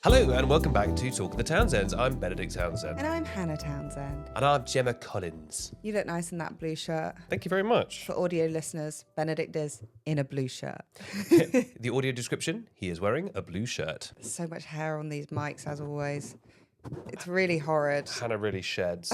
Hello and welcome back to Talk of the Townsends. I'm Benedict Townsend. And I'm Hannah Townsend. And I'm Gemma Collins. You look nice in that blue shirt. Thank you very much. For audio listeners, Benedict is in a blue shirt. The audio description, he is wearing a blue shirt. So much hair on these mics, as always. It's really horrid. Hannah really sheds.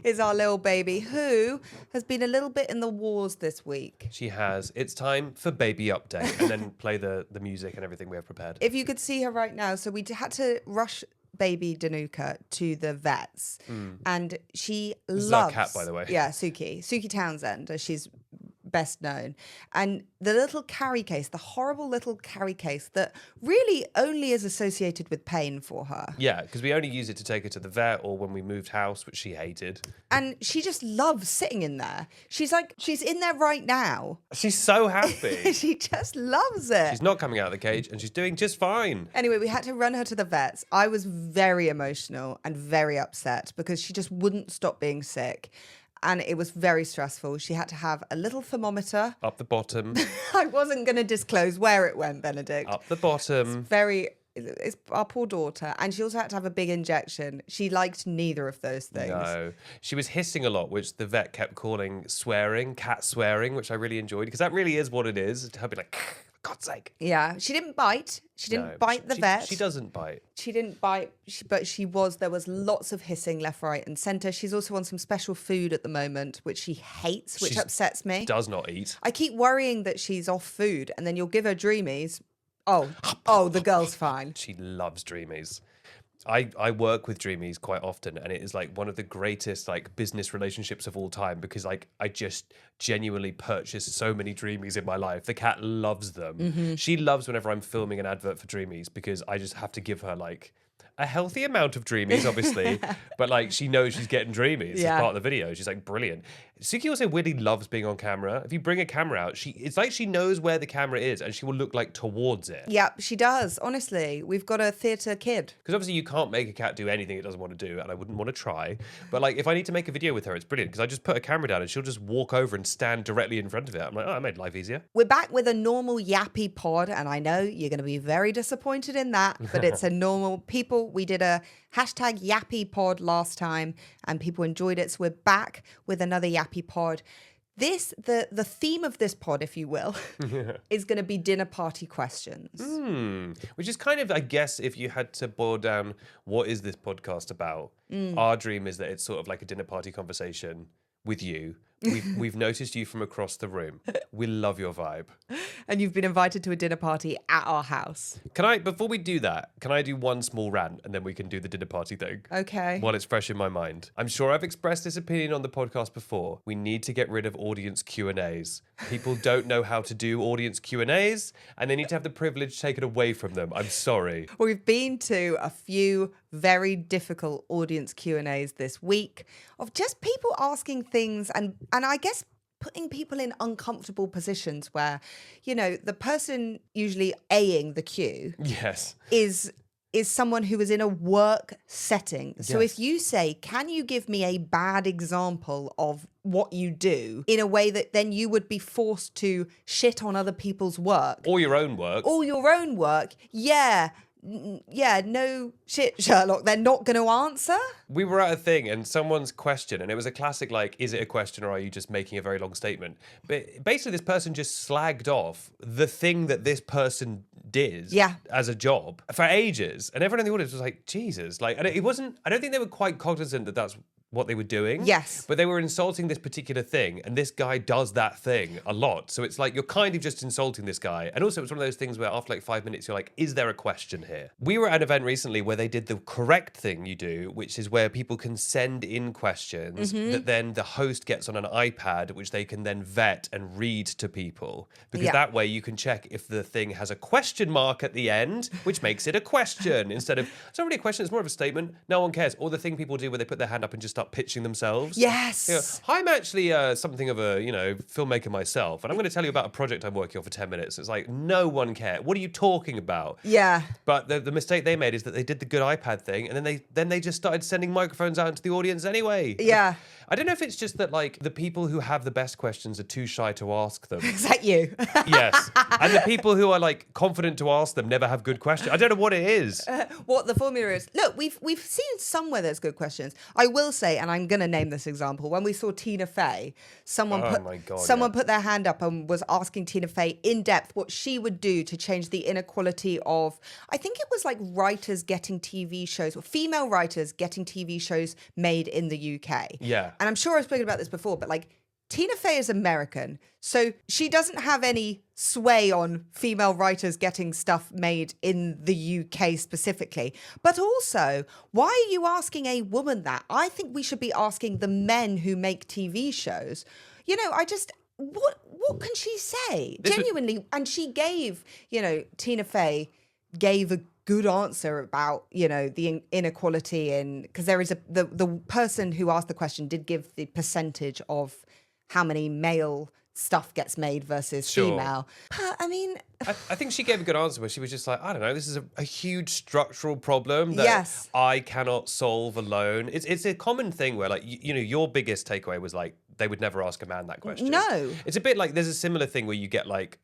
Is our little baby, who has been a little bit in the wars this week. She has. It's time for baby update. And then play the music and everything we have prepared. If you could see her right now, so we had to rush baby Danuka to the vets. And she loves... This is our cat, by the way. Yeah, Suki Townsend, as she's best known. And the little carry case, the horrible little carry case that really only is associated with pain for her. Yeah, because we only use it to take her to the vet or when we moved house, which she hated. And she just loves sitting in there. She's in there right now. She's so happy. She just loves it. She's not coming out of the cage and she's doing just fine. Anyway, we had to run her to the vets. I was very emotional and very upset because she just wouldn't stop being sick. And it was very stressful. She had to have a little thermometer. Up the bottom. I wasn't going to disclose where it went, Benedict. Up the bottom. It's our poor daughter. And she also had to have a big injection. She liked neither of those things. No. She was hissing a lot, which the vet kept calling swearing, cat swearing, which I really enjoyed, because that really is what it is. Her be like, for God's sake. Yeah. She didn't bite. She didn't bite the vet. She doesn't bite. She didn't bite, but there was lots of hissing left, right, and centre. She's also on some special food at the moment, which she hates, which upsets me. Does not eat. I keep worrying that she's off food, and then you'll give her Dreamies. Oh, the girl's fine. She loves Dreamies. I work with Dreamies quite often, and it is like one of the greatest like business relationships of all time because like I just genuinely purchase so many Dreamies in my life. The cat loves them. Mm-hmm. She loves whenever I'm filming an advert for Dreamies because I just have to give her like a healthy amount of Dreamies, obviously, but like she knows she's getting Dreamies as part of the video. She's like, brilliant. Suki also weirdly loves being on camera. If you bring a camera out, it's like she knows where the camera is and she will look like towards it. Yep, she does. Honestly, we've got a theatre kid. Because obviously you can't make a cat do anything it doesn't want to do, and I wouldn't want to try. But like if I need to make a video with her, it's brilliant because I just put a camera down and she'll just walk over and stand directly in front of it. I'm like, oh, I made life easier. We're back with a normal yappy pod, and I know you're going to be very disappointed in that, but it's a normal... People, we did a hashtag yappy pod last time, and people enjoyed it, so we're back with another yappy pod. The theme of this pod, if you will, is going to be dinner party questions. Which is kind of, I guess, if you had to boil down what is this podcast about, our dream is that it's sort of like a dinner party conversation with you. We've noticed you from across the room. We love your vibe. And you've been invited to a dinner party at our house. Before we do that, can I do one small rant and then we can do the dinner party thing? Okay. While it's fresh in my mind. I'm sure I've expressed this opinion on the podcast before. We need to get rid of audience Q&As. People don't know how to do audience Q&As and they need to have the privilege taken away from them. I'm sorry. Well, we've been to a few very difficult audience Q&As this week of just people asking things and I guess putting people in uncomfortable positions where, you know, the person usually A-ing the queue is someone who is in a work setting. So if you say, can you give me a bad example of what you do in a way that then you would be forced to shit on other people's work. Or your own work. No shit, Sherlock. They're not going to answer. We were at a thing and someone's question, and it was a classic, like, is it a question or are you just making a very long statement? But basically this person just slagged off the thing that this person did as a job for ages. And everyone in the audience was like, Jesus. Like, and it wasn't, I don't think they were quite cognizant that that's what they were doing. Yes. But they were insulting this particular thing, and this guy does that thing a lot. So it's like, you're kind of just insulting this guy. And also, it's one of those things where after like 5 minutes, you're like, is there a question here? We were at an event recently where they did the correct thing you do, which is where people can send in questions that then the host gets on an iPad, which they can then vet and read to people. Because that way you can check if the thing has a question mark at the end, which makes it a question instead of, it's not really a question, it's more of a statement. No one cares. Or the thing people do where they put their hand up and just start start pitching themselves. Yes. You know, I'm actually something of a, filmmaker myself, and I'm going to tell you about a project I'm working on for 10 minutes. It's like, no one cares. What are you talking about? Yeah. But the mistake they made is that they did the good iPad thing, and then they just started sending microphones out into the audience anyway. Yeah. I don't know if it's just that, like, the people who have the best questions are too shy to ask them. Is that you? Yes. And the people who are, like, confident to ask them never have good questions. I don't know what it is. What the formula is. Look, we've seen somewhere there's good questions. I will say, and I'm going to name this example, when we saw Tina Fey, someone put their hand up and was asking Tina Fey in depth what she would do to change the inequality of, I think it was like writers getting TV shows, or female writers getting TV shows made in the UK. Yeah. And I'm sure I've spoken about this before, but like, Tina Fey is American, so she doesn't have any sway on female writers getting stuff made in the UK specifically. But also, why are you asking a woman that? I think we should be asking the men who make TV shows. What can she say? Genuinely, and she gave, Tina Fey gave a good answer about, the inequality in, because there is the person who asked the question did give the percentage of how many male stuff gets made versus female. I mean, I think she gave a good answer where she was just like, I don't know, this is a huge structural problem that I cannot solve alone. It's a common thing where, like, your biggest takeaway was like, they would never ask a man that question. No. It's a bit like, there's a similar thing where you get like,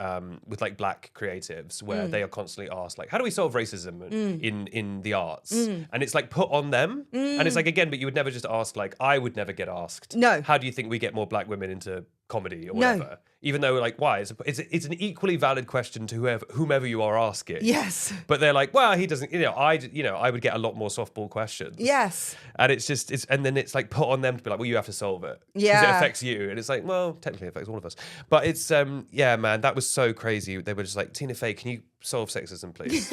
with like black creatives where they are constantly asked like, how do we solve racism in the arts? And it's like put on them. And it's like, again, but you would never just ask, like, I would never get asked. No. How do you think we get more black women into comedy or whatever? No. Even though, like, why? It's an equally valid question to whomever you are asking. Yes. But they're like, well, he doesn't, I would get a lot more softball questions. Yes. And and then it's like put on them to be like, well, you have to solve it. Yeah. Because it affects you. And it's like, well, technically it affects all of us. But it's, yeah, man, that was so crazy. They were just like, Tina Fey, can you solve sexism, please?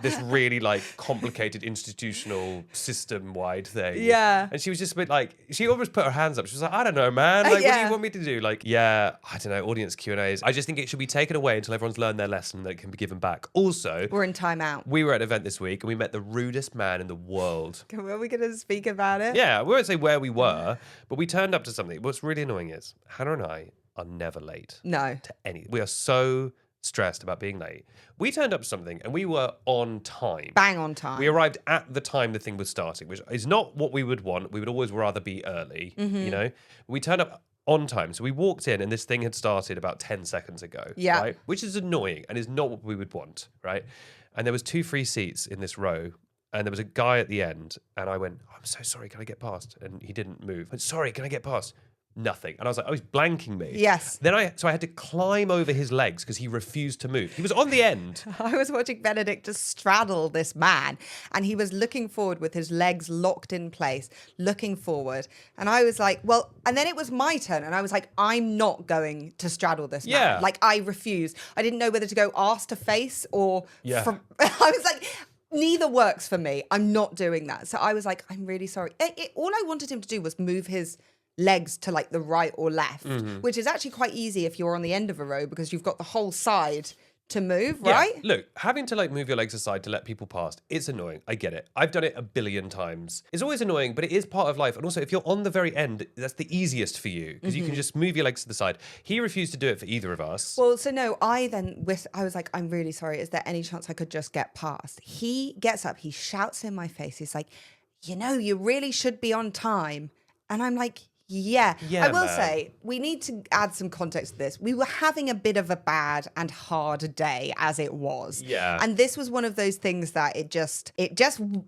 This really, like, complicated institutional system-wide thing. Yeah. And she was just a bit like, she almost put her hands up. She was like, I don't know, man. Like, what do you want me to do? Like, yeah, I don't know, audience Q&As. I just think it should be taken away until everyone's learned their lesson that it can be given back. Also, we're in timeout. We were at an event this week and we met the rudest man in the world. Were we going to speak about it? Yeah, we won't say where we were, but we turned up to something. What's really annoying is Hannah and I are never late. No. To anything. We are so stressed about being late. We turned up to something and we were on time. Bang on time. We arrived at the time the thing was starting, which is not what we would want. We would always rather be early, We turned up on time. So we walked in and this thing had started about 10 seconds ago. Yeah. Right? Which is annoying and is not what we would want, right? And there was 2 free seats in this row. And there was a guy at the end and I went, I'm so sorry, can I get past? And he didn't move. I went, sorry, can I get past? Nothing. And I was like, oh, he's blanking me. Yes. So I had to climb over his legs because he refused to move. He was on the end. I was watching Benedict just straddle this man and he was looking forward with his legs locked in place, looking forward. And I was like, well, and then it was my turn. And I was like, I'm not going to straddle this man. Yeah. Like, I refused. I didn't know whether to go ass to face or from, I was like, neither works for me. I'm not doing that. So I was like, I'm really sorry. All I wanted him to do was move his legs to like the right or left, which is actually quite easy if you're on the end of a row because you've got the whole side to move, right? Yeah. Look, having to like move your legs aside to let people past, it's annoying. I get it. I've done it a billion times. It's always annoying, but it is part of life. And also, if you're on the very end, that's the easiest for you because you can just move your legs to the side. He refused to do it for either of us. Well, so no, I was like, I'm really sorry. Is there any chance I could just get past? He gets up, he shouts in my face. He's like, you really should be on time. And I'm like, yeah, I will say we need to add some context to this. We were having a bit of a bad and hard day as it was. Yeah. And this was one of those things that it just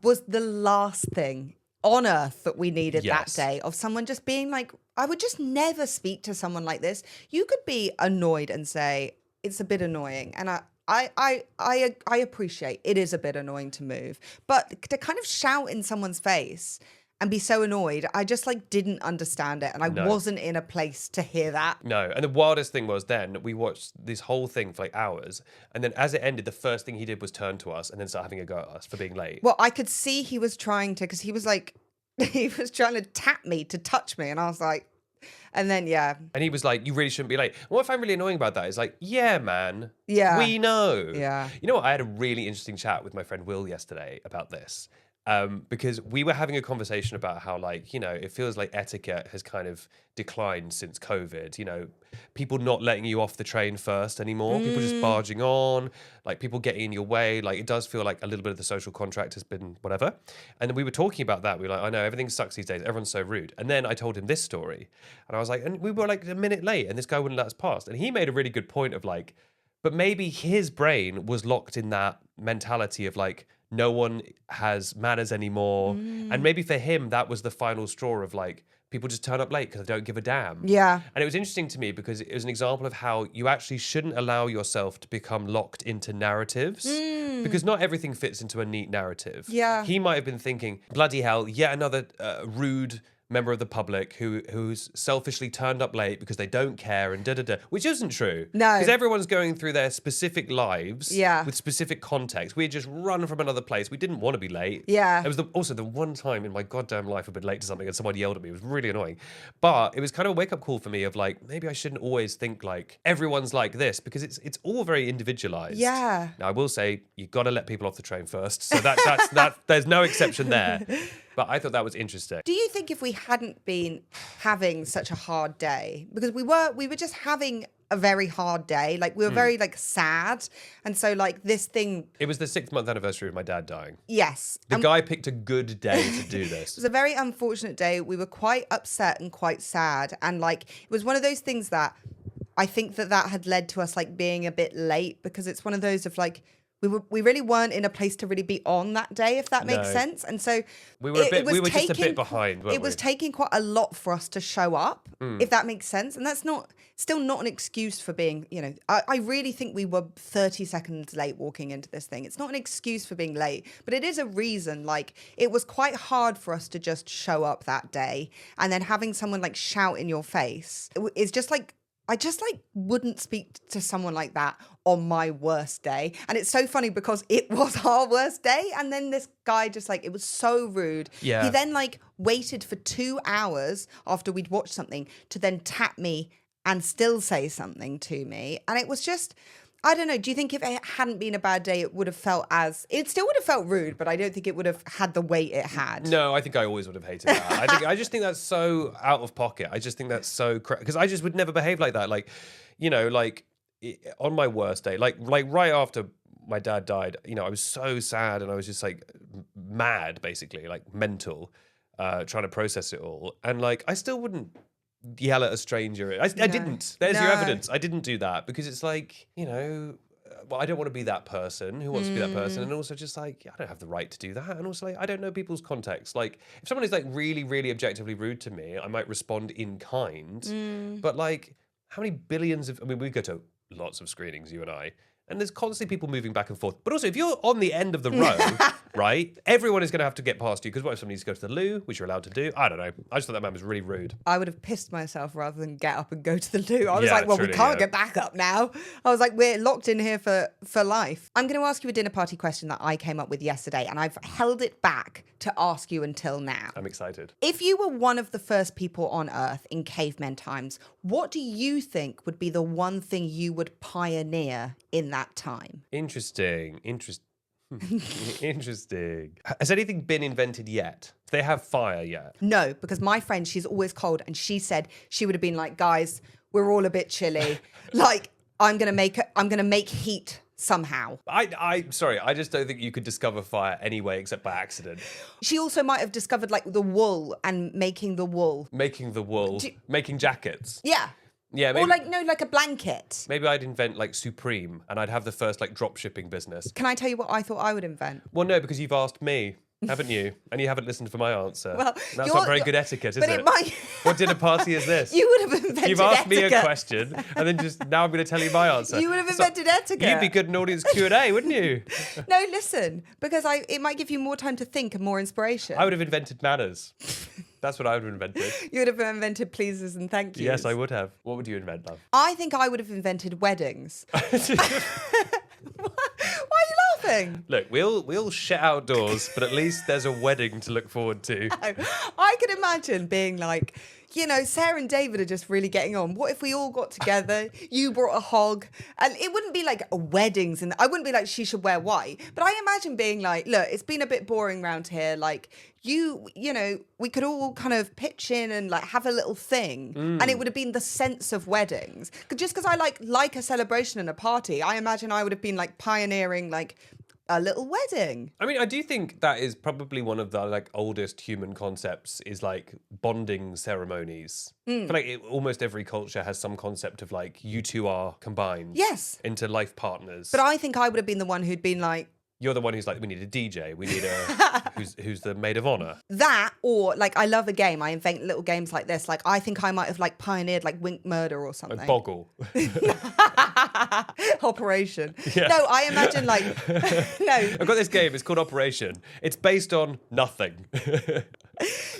was the last thing on earth that we needed that day of someone just being like, I would just never speak to someone like this. You could be annoyed and say, it's a bit annoying. And I appreciate it is a bit annoying to move, but to kind of shout in someone's face and be so annoyed, I just like didn't understand it. And I wasn't in a place to hear that. No. And the wildest thing was then we watched this whole thing for like hours. And then as it ended, the first thing he did was turn to us and then start having a go at us for being late. Well, I could see he was trying to, because he was like, he was trying to tap me, to touch me. And I was like, and then, And he was like, you really shouldn't be late. And what I find really annoying about that is like, yeah, man. Yeah. We know. Yeah. You know what? I had a really interesting chat with my friend Will yesterday about this. because we were having a conversation about how, like, you know, it feels like etiquette has kind of declined since COVID. You know, people not letting you off the train first anymore, people just barging on, like people getting in your way. Like, it does feel like a little bit of the social contract has been whatever. And then we were talking about that. We were like, I know everything sucks these days. Everyone's so rude. And then I told him this story, and I was like, and we were like a minute late, and this guy wouldn't let us past. And he made a really good point of like, but maybe his brain was locked in that mentality of like, no one has manners anymore. And maybe for him, that was the final straw of like, people just turn up late because they don't give a damn. Yeah. And it was interesting to me because it was an example of how you actually shouldn't allow yourself to become locked into narratives because not everything fits into a neat narrative. Yeah. He might have been thinking, bloody hell, yet another rude member of the public who's selfishly turned up late because they don't care and da-da-da, which isn't true. No. Because everyone's going through their specific lives Yeah. with specific context. We had just run from another place. We didn't want to be late. Yeah. It was also the one time in my goddamn life I've been late to something and someone yelled at me. It was really annoying. But it was kind of a wake-up call for me of like, maybe I shouldn't always think like everyone's like this because it's all very individualized. Yeah. Now, I will say, you've got to let people off the train first. So that's there's no exception there. But I thought that was interesting. Do you think if we hadn't been having such a hard day, because we were just having a very hard day, like we were very like sad, and so like this thing. It was the 6th-month anniversary of my dad dying. Yes, The guy picked a good day to do this. it was a very unfortunate day. We were quite upset and quite sad, and like it was one of those things that I think that had led to us like being a bit late, because it's one of those of like. We really weren't in a place to really be on that day, if that makes sense. And so we were just a bit behind, weren't it was taking quite a lot for us to show up, if that makes sense. And that's still not an excuse for being, you know, I really think we were 30 seconds late walking into this thing. It's not an excuse for being late, but it is a reason. Like, it was quite hard for us to just show up that day, and then having someone like shout in your face is just like, I just like wouldn't speak to someone like that on my worst day. And it's so funny because it was our worst day. And then this guy just like, it was so rude. Yeah. He then like waited for 2 hours after we'd watched something to then tap me and still say something to me. And it was just, I don't know. Do you think if it hadn't been a bad day, it would have felt it still would have felt rude, but I don't think it would have had the weight it had. No, I think I always would have hated that. I just think that's so out of pocket. I just think that's so because I just would never behave like that. Like, you know, like on my worst day, like right after my dad died, you know, I was so sad and I was just like mad, basically, like mental, trying to process it all. And like, I still wouldn't yell at a stranger. I didn't. There's your evidence. I didn't do that because it's like, you know, well, I don't want to be that person. Who wants to be that person? And also just like, I don't have the right to do that. And also like, I don't know people's context. Like, if someone is like really, really objectively rude to me, I might respond in kind. But like, how many billions of, I mean, we go to lots of screenings, you and I, and there's constantly people moving back and forth. But also, if you're on the end of the row, right, everyone is going to have to get past you. Because what if somebody needs to go to the loo, which you're allowed to do? I don't know. I just thought that man was really rude. I would have pissed myself rather than get up and go to the loo. I was Yeah, like, well, truly, we can't yeah. get back up now. I was like, we're locked in here for life. I'm going to ask you a dinner party question that I came up with yesterday, and I've held it back to ask you until now. I'm excited. If you were one of the first people on Earth in caveman times, what do you think would be the one thing you would pioneer in that time? Interesting. Has anything been invented yet? Do they have fire yet? No, because my friend, she's always cold, and she said she would have been like, guys, we're all a bit chilly. Like, I'm gonna make heat somehow. Sorry, I just don't think you could discover fire anyway except by accident. She also might have discovered like the wool and making the wool. Making the wool, making jackets. Yeah. Yeah, maybe, Or like a blanket. maybe I'd invent like Supreme and I'd have the first like drop shipping business. Can I tell you what I thought I would invent? Well, no, because you've asked me, haven't you? And you haven't listened for my answer. Well, that's not very good etiquette, is but it? it might- What dinner party is this? You would have invented You've asked me a etiquette. question, and then just now I'm going to tell you my answer. You would have invented etiquette. You'd be good in audience Q&A, wouldn't you? No, listen, because it might give you more time to think and more inspiration. I would have invented manners. That's what I would have invented. You would have invented pleases and thank yous. Yes, I would have. What would you invent, love? I think I would have invented weddings. Why are you laughing? Look, we'll shit outdoors, but at least there's a wedding to look forward to. I could imagine being like, Sarah and David are just really getting on. What if we all got together? You brought a hog, and it wouldn't be like weddings, and I wouldn't be like she should wear white. But I imagine being like, look, it's been a bit boring around here. Like we could all kind of pitch in and like have a little thing, and it would have been the sense of weddings. Just because I like a celebration and a party, I imagine I would have been like pioneering like a little wedding. I mean, I do think that is probably one of the like oldest human concepts is like bonding ceremonies. I feel like almost every culture has some concept of like you two are combined into life partners. But I think I would have been the one who'd been like, you're the one who's like, we need a DJ. We need a who's the maid of honor. That, or like, I love a game. I invent little games like this. Like, I think I might have like pioneered like Wink Murder or something. Like Boggle. Operation. Yeah. No, I imagine like no. I've got this game. It's called Operation. It's based on nothing.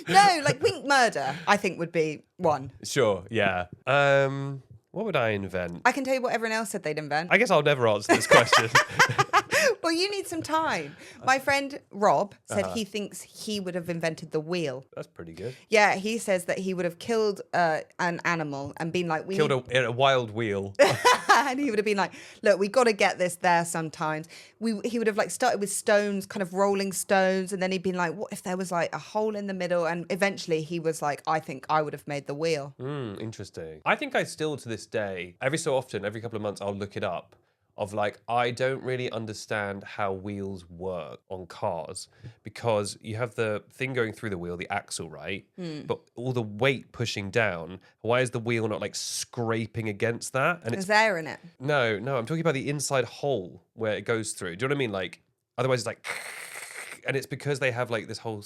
No, like Wink Murder. I think would be one. Sure. Yeah. What would I invent? I can tell you what everyone else said they'd invent. I guess I'll never answer this question. Well, you need some time. My friend Rob said he thinks he would have invented the wheel. That's pretty good. Yeah, he says that he would have killed an animal and been like, a wild wheel. and he would have been like, look, we got to get this there sometimes. He would have like started with stones, kind of rolling stones, and then he'd been like, what if there was like a hole in the middle? And eventually he was like, I think I would have made the wheel. Interesting. I think I still to this day, every so often, every couple of months, I'll look it up. Of like, I don't really understand how wheels work on cars because you have the thing going through the wheel, the axle, right? But all the weight pushing down, why is the wheel not like scraping against that? And There's air in it. No, I'm talking about the inside hole where it goes through. Do you know what I mean? Like, otherwise it's like... And it's because they have like this whole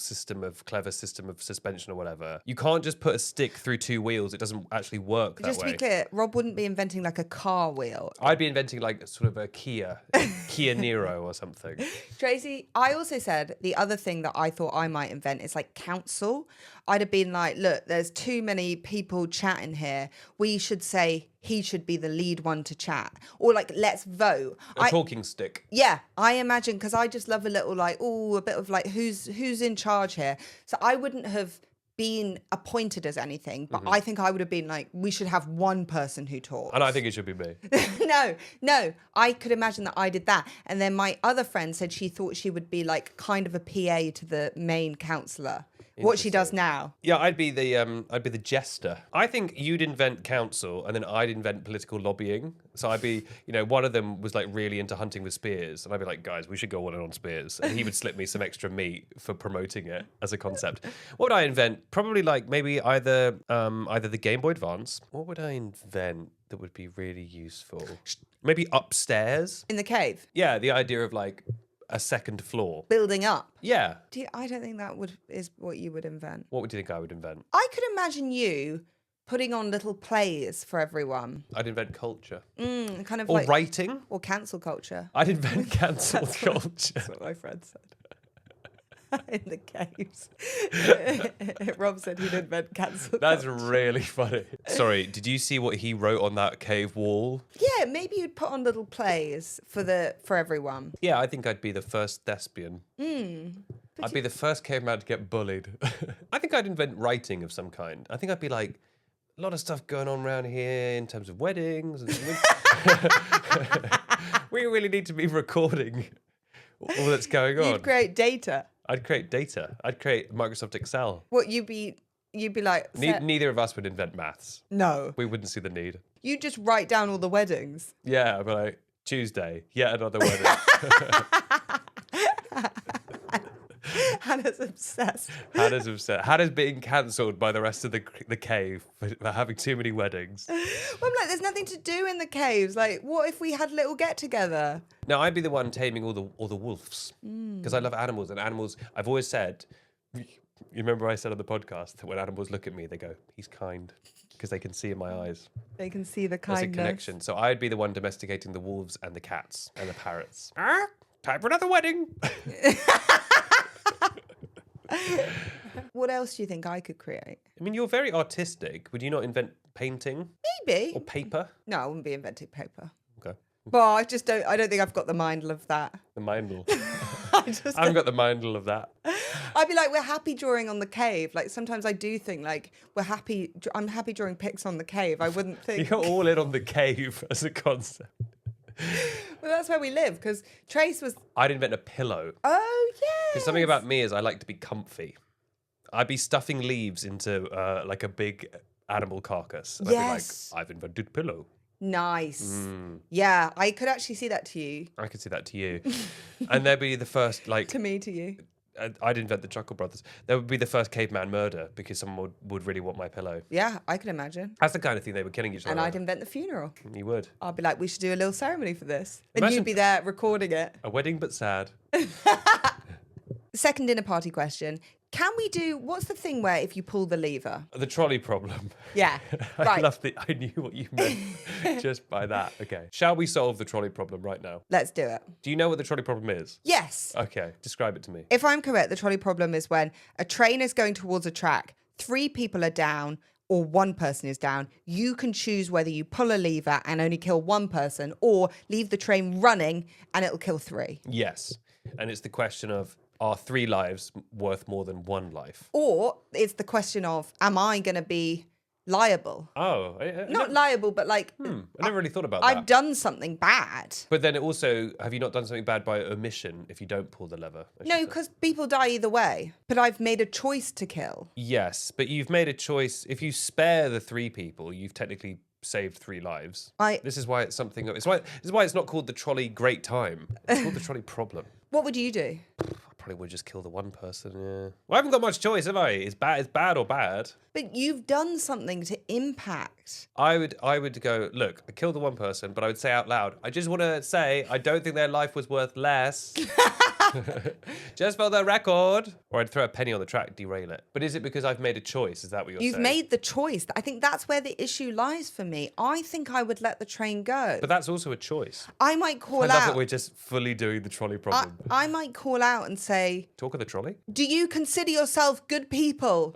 clever system of suspension or whatever. You can't just put a stick through two wheels. It doesn't actually work that way. Just to be clear, Rob wouldn't be inventing like a car wheel. I'd be inventing like sort of a Kia Niro or something. Tracy, I also said the other thing that I thought I might invent is like council. I'd have been like, look, there's too many people chatting here. We should say he should be the lead one to chat. Or like, let's vote. A talking stick. Yeah, I imagine, because I just love a little like, a bit of like, who's in charge here? So I wouldn't have been appointed as anything, but I think I would have been like, we should have one person who talks. And I think it should be me. No, I could imagine that I did that. And then my other friend said she thought she would be like kind of a PA to the main counsellor. What she does now. Yeah, I'd be the jester. I think you'd invent council and then I'd invent political lobbying. So I'd be, one of them was like really into hunting with spears. And I'd be like, guys, we should go all in on spears. And he would slip me some extra meat for promoting it as a concept. What would I invent? Probably like maybe either the Game Boy Advance. What would I invent that would be really useful? Maybe upstairs. In the cave? Yeah, the idea of like a second floor. Building up. Yeah. I don't think that is what you would invent. What do you think I would invent? I could imagine you putting on little plays for everyone. I'd invent culture. Kind of or like writing. Or cancel culture. I'd invent cancel culture. That's what my friend said. In the caves. Rob said he'd invent cancel That's culture. really funny. Sorry, did you see what he wrote on that cave wall? Yeah, maybe you'd put on little plays for everyone. Yeah, I think I'd be the first thespian. I'd be the first caveman to get bullied. I think I'd invent writing of some kind. I think I'd be like, a lot of stuff going on around here in terms of weddings. We really need to be recording all that's going on. You'd create data. I'd create data. I'd create Microsoft Excel. What you'd be like... Neither of us would invent maths. No. We wouldn't see the need. You'd just write down all the weddings. Yeah, I'd be like, Tuesday, yet another wedding. Hannah's obsessed. Hannah's upset. Hannah's being cancelled by the rest of the cave for having too many weddings. Well, I'm like, there's nothing to do in the caves. Like, what if we had a little get together? No, I'd be the one taming all the wolves because I love animals. And animals, I've always said, you remember I said on the podcast that when animals look at me, they go, he's kind, because they can see in my eyes. They can see the There's kindness. a connection. So I'd be the one domesticating the wolves and the cats and the parrots. Time for another wedding. What else do you think I could create? I mean, you're very artistic. Would you not invent painting? Maybe. Or paper? No, I wouldn't be inventing paper. Okay. Well, I don't think I've got the mindle of that. The mindle. I I haven't got the mindle of that. I'd be like, we're happy drawing on the cave. Like sometimes I do think like I'm happy drawing pics on the cave. I wouldn't think. You're all in on the cave as a concept. Well, that's where we live because Trace was. I'd invent a pillow. Oh yeah. Because something about me is I like to be comfy. I'd be stuffing leaves into like a big animal carcass. And Yes. I'd be like, I've invented pillow. Nice. Yeah, I could actually see that to you. I could see that to you. And there'd be the first, like, To me, to you. I'd invent the Chuckle Brothers. There would be the first caveman murder because someone would really want my pillow. Yeah, I can imagine. That's the kind of thing they were killing each other. And I'd invent the funeral. You would. I'd be like, we should do a little ceremony for this. And Imagine- you'd be there recording it. A wedding but sad. Second dinner party question. Can we do, what's the thing where if you pull the lever? The trolley problem. Yeah, I right. love that. I knew what you meant just by that. Okay. Shall we solve the trolley problem right now? Let's do it. Do you know what the trolley problem is? Yes. Okay. Describe it to me. If I'm correct, the trolley problem is when a train is going towards a track, 3 people are down or 1 person is down. You can choose whether you pull a lever and only kill 1 person or leave the train running and it'll kill 3. Yes. And it's the question of, are 3 lives worth more than 1 life? Or it's the question of, am I going to be liable? Oh. Not liable, but like, I never really thought about that. I've done something bad. But then it also, have you not done something bad by omission if you don't pull the lever? I should No, say? because people die either way. But I've made a choice to kill. Yes, but you've made a choice. If you spare the 3 people, you've technically saved 3 lives. This is why it's something. This is why it's not called the trolley great time. It's called the trolley problem. What would you do? I probably would just kill the 1 person. Yeah. Well, I haven't got much choice, have I? It's bad or bad. But you've done something to impact. I would go, look, I killed the 1 person, but I would say out loud, I just want to say I don't think their life was worth less. Just for the record. Or I'd throw a penny on the track, derail it. But is it because I've made a choice? Is that what you're saying? You've made the choice. I think that's where the issue lies for me. I think I would let the train go. But that's also a choice. I might call I love out. that we're just fully doing the trolley problem. I might call out and say, Talk of the trolley? do you consider yourself good people?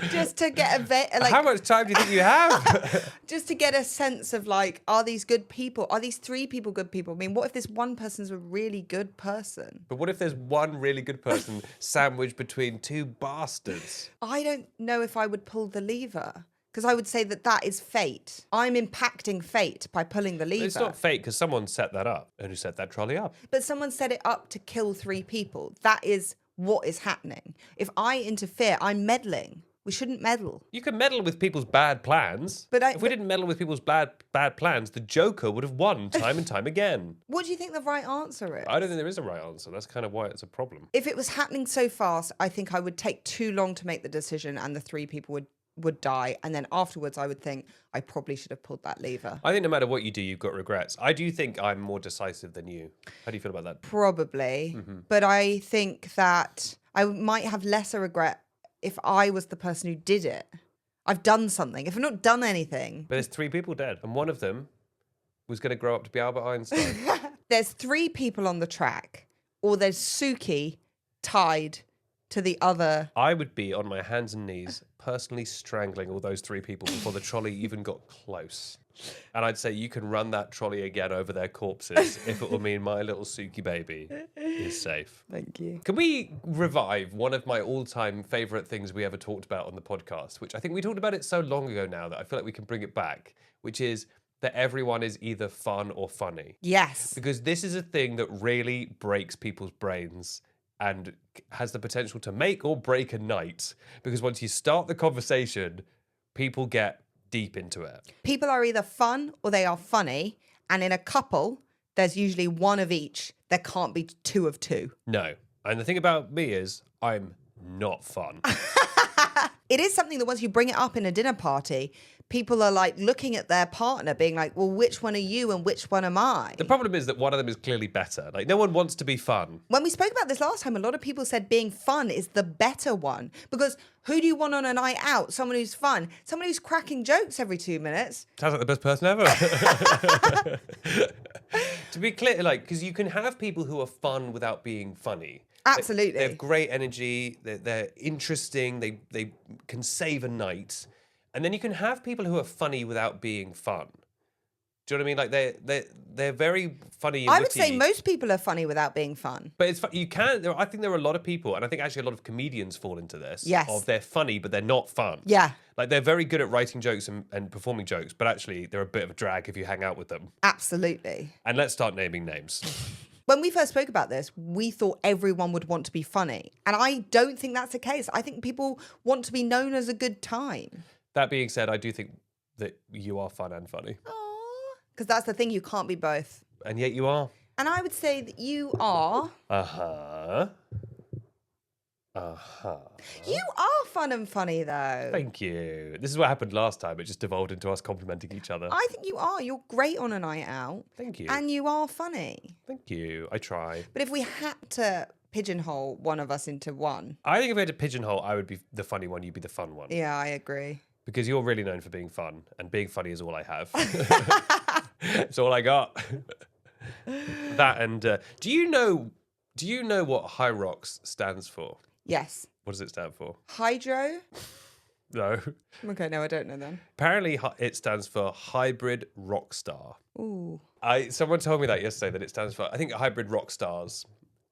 Just to get How much time do you think you have? just to get a sense of like, are these good people? Are these 3 people good people? I mean, what if this 1 person's a really good person? But what if there's 1 really good person sandwiched between 2 bastards? I don't know if I would pull the lever. Because I would say that is fate. I'm impacting fate by pulling the lever. It's not fate because someone set that up. And who set that trolley up? But someone set it up to kill 3 people. That is what is happening. If I interfere, I'm meddling. We shouldn't meddle. You can meddle with people's bad plans. But if we didn't meddle with people's bad plans, the Joker would have won time and time again. What do you think the right answer is? I don't think there is a right answer. That's kind of why it's a problem. If it was happening so fast, I think I would take too long to make the decision and the 3 people would die. And then afterwards, I would think I probably should have pulled that lever. I think no matter what you do, you've got regrets. I do think I'm more decisive than you. How do you feel about that? Probably. But I think that I might have lesser regret if I was the person who did it. I've done something. If I've not done anything. But there's 3 people dead. And one of them was going to grow up to be Albert Einstein. There's 3 people on the track. Or there's Suki tied to the other. I would be on my hands and knees personally strangling all those 3 people before the trolley even got close. And I'd say, you can run that trolley again over their corpses if it will mean my little Suki baby is safe. Thank you. Can we revive one of my all-time favourite things we ever talked about on the podcast, which I think we talked about it so long ago now that I feel like we can bring it back, which is that everyone is either fun or funny. Yes. Because this is a thing that really breaks people's brains and has the potential to make or break a night. Because once you start the conversation, people get deep into it. People are either fun or they are funny. And in a couple, there's usually 1 of each. There can't be 2 of 2. No. And the thing about me is, I'm not fun. It is something that once you bring it up in a dinner party, people are like looking at their partner being like, well, which one are you and which one am I? The problem is that one of them is clearly better. Like, no one wants to be fun. When we spoke about this last time, a lot of people said being fun is the better one. Because who do you want on a night out? Someone who's fun. Someone who's cracking jokes every 2 minutes. Sounds like the best person ever. To be clear, like, because you can have people who are fun without being funny. Absolutely. They have great energy. They're interesting. They can save a night. And then you can have people who are funny without being fun. Do you know what I mean? Like they're very funny and I would say witty. most people are funny without being fun. But it's you can. I think there are a lot of people, and I think actually a lot of comedians fall into this. Yes. Of they're funny, but they're not fun. Yeah, Like they're very good at writing jokes and performing jokes, but actually they're a bit of a drag if you hang out with them. absolutely. And let's start naming names. When we first spoke about this, we thought everyone would want to be funny. And I don't think that's the case. I think people want to be known as a good time. That being said, I do think that you are fun and funny, Because that's the thing, you can't be both. and yet you are. And I would say that you are. You are fun and funny, though. Thank you. This is what happened last time. It just devolved into us complimenting each other. I think you are. You're great on a night out. Thank you. And you are funny. Thank you. I try. But if we had to pigeonhole one of us into one. I think if I had to pigeonhole, I would be the funny one. You'd be the fun one. Yeah, I agree. Because you're really known for being fun, and being funny is all I have. It's all I got. That and do you know what Hyrox stands for? Yes. What does it stand for? Hydro? No. Okay, no, I don't know then. Apparently, it stands for hybrid rock star. Ooh. Someone told me that yesterday that it stands for, I think, hybrid rock stars.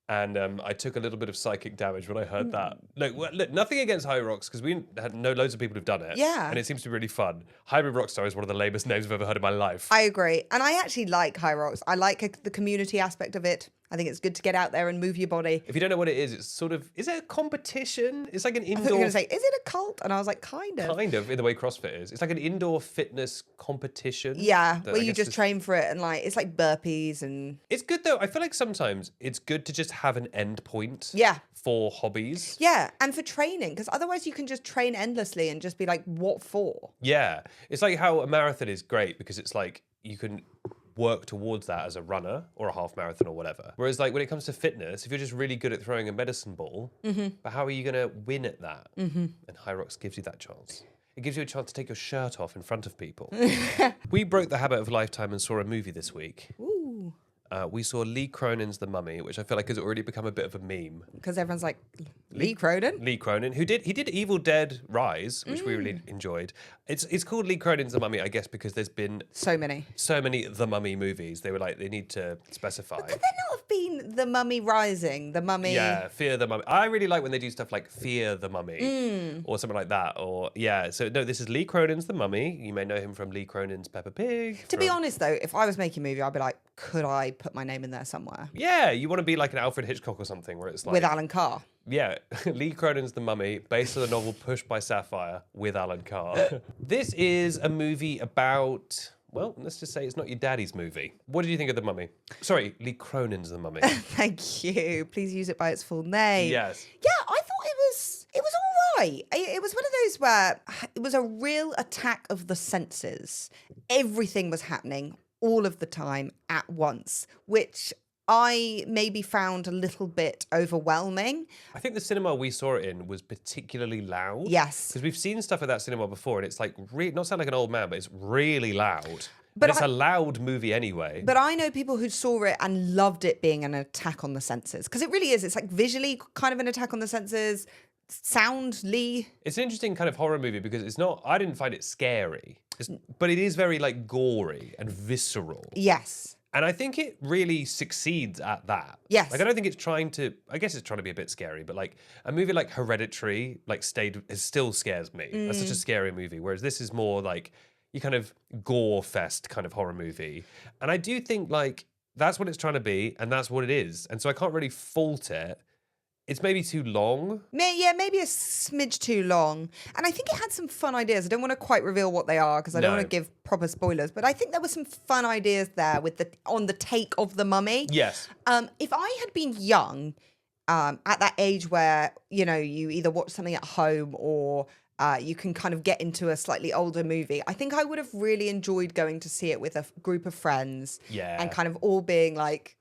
And I took a little bit of psychic damage when I heard that. Look, nothing against Hyrox, because we know loads of people who've done it. Yeah. And it seems to be really fun. Hybrid Rockstar is one of the lamest names I've ever heard in my life. I agree. And I actually like Hyrox. I like the community aspect of it. I think it's good to get out there and move your body. If you don't know what it is, it's sort of, is it a competition? It's like an I thought you were indoor... going to say, is it a cult? And I was like, kind of. Kind of, in the way CrossFit is. It's like an indoor fitness competition. Yeah, that where I you guess just is- train for it and like, it's like burpees and... It's good though. I feel like sometimes it's good to just have an end point Yeah. for hobbies. Yeah, and for training, because otherwise you can just train endlessly and just be like, what for? Yeah. It's like how a marathon is great because it's like you can work towards that as a runner or a half marathon or whatever. Whereas like when it comes to fitness, if you're just really good at throwing a medicine ball, but how are you going to win at that? And Hyrox gives you that chance. It gives you a chance to take your shirt off in front of people. We broke the habit of Lifetime and saw a movie this week. Ooh. We saw Lee Cronin's The Mummy, which I feel like has already become a bit of a meme. Because everyone's like, Lee Cronin? Lee Cronin, he did Evil Dead Rise, which we really enjoyed. It's called Lee Cronin's The Mummy, I guess, because there's been So many. so many The Mummy movies. They were like, they need to specify. Could there not have been The Mummy Rising? The Mummy... Yeah, Fear the Mummy. I really like when they do stuff like Fear the Mummy or something like that. Or yeah, so no, this is Lee Cronin's The Mummy. You may know him from Lee Cronin's Peppa Pig. To be honest, though, if I was making a movie, I'd be like, could I put my name in there somewhere? Yeah, you want to be like an Alfred Hitchcock or something where it's like... With Alan Carr. Yeah, Lee Cronin's The Mummy, based on the novel Pushed by Sapphire with Alan Carr. This is a movie about, well, let's just say it's not your daddy's movie. What did you think of The Mummy? Sorry, Lee Cronin's The Mummy. Thank you. Please use it by its full name. Yes. Yeah, I thought it was all right. It was one of those where it was a real attack of the senses. Everything was happening all of the time at once, which I maybe found a little bit overwhelming. I think the cinema we saw it in was particularly loud. Yes. Because we've seen stuff at that cinema before, and it's like, not sound like an old man, but it's really loud. But And it's a loud movie anyway. But I know people who saw it and loved it being an attack on the senses. Because it really is. It's like visually kind of an attack on the senses. Soundly. It's an interesting kind of horror movie because it's not, I didn't find it scary, but it is very like gory and visceral. Yes. And I think it really succeeds at that. Yes. Like, I don't think it's trying to, I guess it's trying to be a bit scary, but like a movie like Hereditary, like it still scares me. That's such a scary movie. Whereas this is more like you kind of gore fest kind of horror movie. And I do think like that's what it's trying to be and that's what it is. And so I can't really fault it. It's maybe too long. Yeah, maybe a smidge too long. And I think it had some fun ideas. I don't want to quite reveal what they are because I don't want to give proper spoilers. But I think there were some fun ideas there with on the take of the mummy. Yes. If I had been young, at that age where, you know, you either watch something at home or you can kind of get into a slightly older movie, I think I would have really enjoyed going to see it with a group of friends. Yeah. And kind of all being like,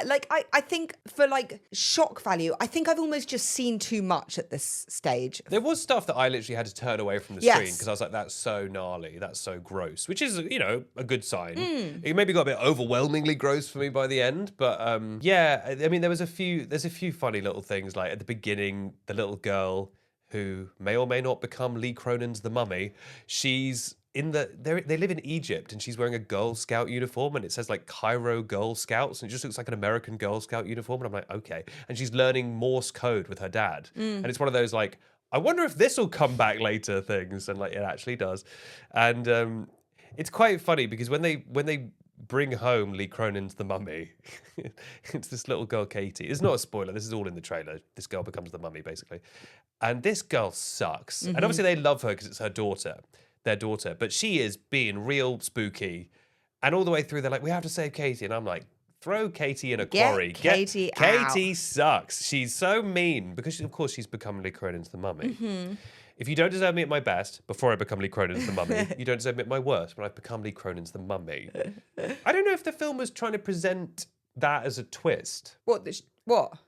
like I think for like shock value, I think I've almost just seen too much at this stage. There was stuff that I literally had to turn away from the Yes. screen because I was like, that's so gnarly, that's so gross, which is, you know, a good sign. It maybe got a bit overwhelmingly gross for me by the end, but yeah, I mean, there's a few funny little things, like at the beginning, the little girl who may or may not become Lee Cronin's The Mummy, she's they live in Egypt, and she's wearing a Girl Scout uniform, and it says like Cairo Girl Scouts, and it just looks like an American Girl Scout uniform, and I'm like, okay. And she's learning Morse code with her dad, and it's one of those like, I wonder if this will come back later things, and like it actually does, and it's quite funny because when they bring home Lee Cronin's The Mummy, it's this little girl Katie. It's not a spoiler. This is all in the trailer. This girl becomes the mummy basically, and this girl sucks. And obviously they love her because it's her daughter. Their daughter, but she is being real spooky, and all the way through they're like, we have to save Katie, and I'm like, throw Katie in a quarry. Katie Katie sucks. She's so mean because of course she's become Lee Cronin's The Mummy. If you don't deserve me at my best before I become Lee Cronin's The Mummy, you don't deserve me at my worst when I've become Lee Cronin's The Mummy. I don't know if the film was trying to present that as a twist. What?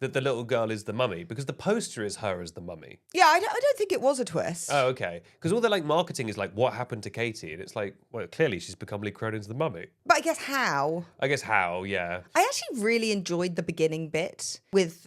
That the little girl is the mummy, because the poster is her as the mummy. Yeah, I don't think it was a twist. Oh, okay. Because all the like marketing is like, what happened to Katie? And it's like, well, clearly she's become Lee Cronin's the mummy. But I guess how? Yeah. I actually really enjoyed the beginning bit with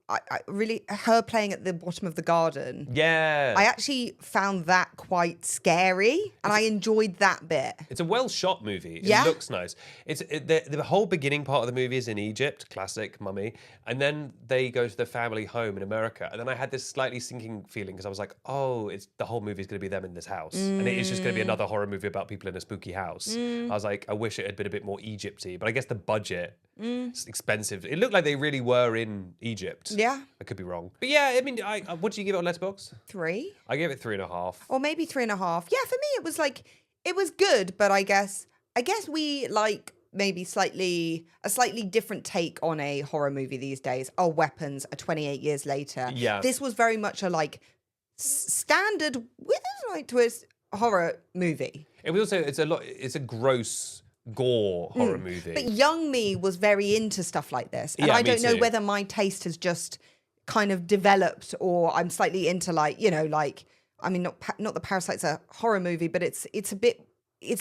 I really her playing at the bottom of the garden. Yeah. I actually found that quite scary, and I enjoyed that bit. It's a well shot movie. Yeah. It looks nice. The whole beginning part of the movie is in Egypt, classic mummy, and then they go to their family home in America. And then I had this slightly sinking feeling because I was like, oh, the whole movie is going to be them in this house, and it is just going to be another horror movie about people in a spooky house. I was like, I wish it had been a bit more Egypty, but I guess the budget. It's expensive. It looked like they really were in Egypt. Yeah. I could be wrong. But yeah, I mean, what did you give it on Letterboxd? 3. I gave it 3.5. Or maybe 3.5. Yeah, for me it was like, it was good, but I guess we like maybe a slightly different take on a horror movie these days. Oh, Weapons, 28 years later. Yeah. This was very much a like standard with a slight twist horror movie. It was also, it's a gross gore horror movie. But young me was very into stuff like this. And Yeah, I me don't know too. whether my taste has just kind of developed, or I'm slightly into like, you know, like, I mean, not the Parasite's a horror movie, but it's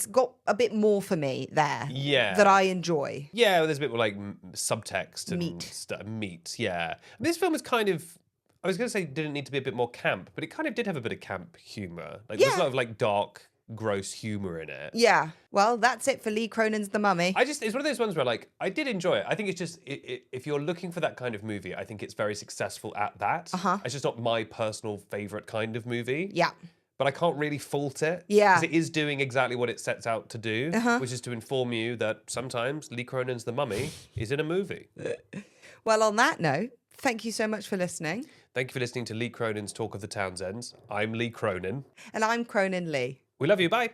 got a bit more for me there. Yeah. That I enjoy. Yeah, well, there's a bit more like subtext and Meat. Meat, yeah. This film is kind of, I was going to say didn't need to be a bit more camp, but it kind of did have a bit of camp humor. Like there's a lot of like dark, gross humor in it. Yeah. Well, that's it for Lee Cronin's The Mummy. It's one of those ones where like, I did enjoy it. I think it's just, if you're looking for that kind of movie, I think it's very successful at that. It's just not my personal favorite kind of movie. Yeah. But I can't really fault it. Yeah. Because it is doing exactly what it sets out to do, which is to inform you that sometimes Lee Cronin's The Mummy is in a movie. Well, on that note, thank you so much for listening. Thank you for listening to Lee Cronin's Talk of the Townsends. I'm Lee Cronin. And I'm Cronin Lee. We love you. Bye.